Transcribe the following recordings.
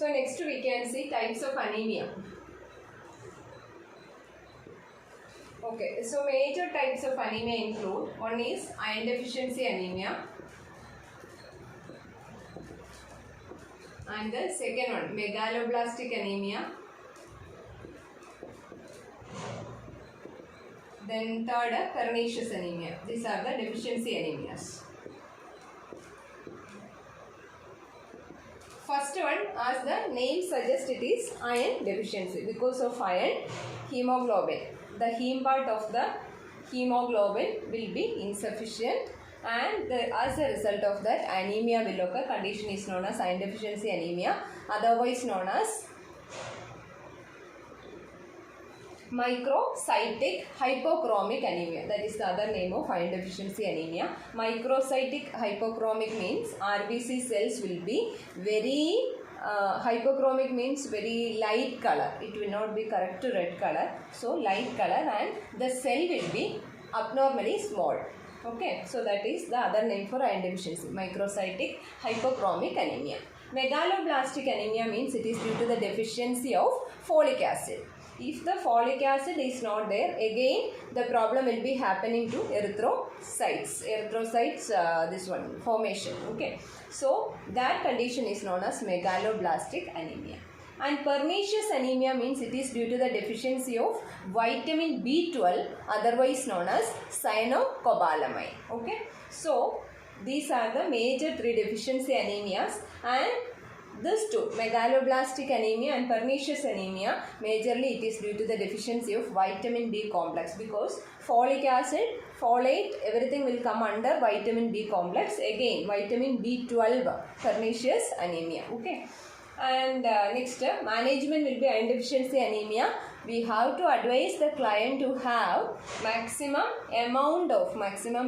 So next we can see types of anemia. Okay, so major types of anemia include, one is iron deficiency anemia, and the second one megaloblastic anemia, then third pernicious anemia. These are the deficiency anemias. First one, as the name suggests, it is iron deficiency. Because of iron, hemoglobin, the heme part of the hemoglobin will be insufficient, and as a result of that, anemia will occur. Condition is known as iron deficiency anemia, otherwise known as microcytic hypochromic anemia. That is the other name of iron deficiency anemia. Microcytic hypochromic means RBC cells will be very hypochromic means very light color. It will not be correct to red color. So light color, and the cell will be abnormally small. Okay, so that is the other name for iron deficiency, microcytic hypochromic anemia. Megaloblastic anemia means it is due to the deficiency of folic acid. If the folic acid is not there, again the problem will be happening to erythrocytes. This one formation. Okay, so that condition is known as megaloblastic anemia. And pernicious anemia means it is due to the deficiency of vitamin B12, otherwise known as cyanocobalamin. Okay, so these are the major three deficiency anemias, and these two, megaloblastic anemia and pernicious anemia, majorly it is due to the deficiency of vitamin B complex, because folic acid, folate, everything will come under vitamin B complex. Again, vitamin B12, pernicious anemia. Okay. And next, management will be iron deficiency anemia. We have to advise the client to have maximum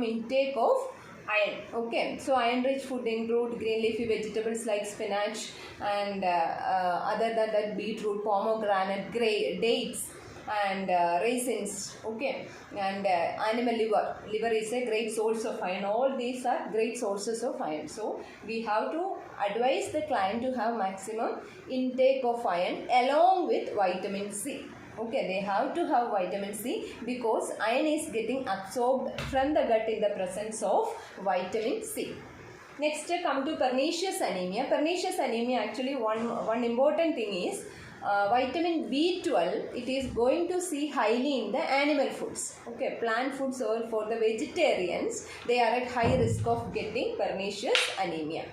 intake of iron. Okay, so iron rich food include green leafy vegetables like spinach, and other than that, beetroot, pomegranate, dates, and raisins. Okay, and animal liver is a great source of iron. All these are great sources of iron. So we have to advise the client to have maximum intake of iron along with vitamin C. Okay, they have to have vitamin C, because iron is getting absorbed from the gut in the presence of vitamin C. Next, come to pernicious anemia. Pernicious anemia, actually one important thing is vitamin B12, it is going to see highly in the animal foods. Okay, plant foods, or for the vegetarians, they are at high risk of getting pernicious anemia.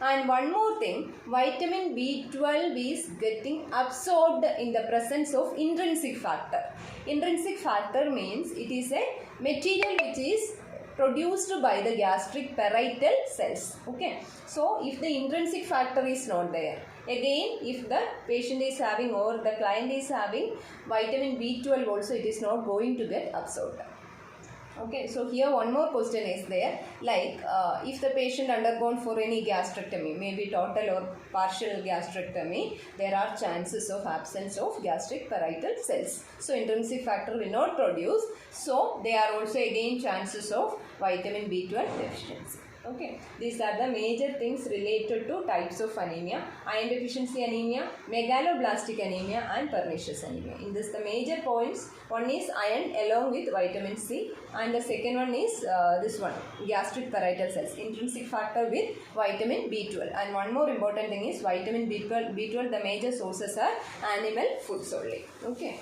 And one more thing, vitamin B12 is getting absorbed in the presence of intrinsic factor. Intrinsic factor means it is a material which is produced by the gastric parietal cells. Okay, so if the intrinsic factor is not there, again if the patient is having or the client is having vitamin B12 also, it is not going to get absorbed. Okay, so here one more question is there, like if the patient undergone for any gastrectomy, maybe total or partial gastrectomy, there are chances of absence of gastric parietal cells. So intrinsic factor will not produce, so there are also again chances of vitamin B12 deficiency. Okay, these are the major things related to types of anemia: iron deficiency anemia, megaloblastic anemia, and pernicious anemia. In this, the major points, one is iron along with vitamin C, and the second one is this one, gastric parietal cells, intrinsic factor with vitamin B12. And one more important thing is vitamin B12, the major sources are animal foods only. Okay.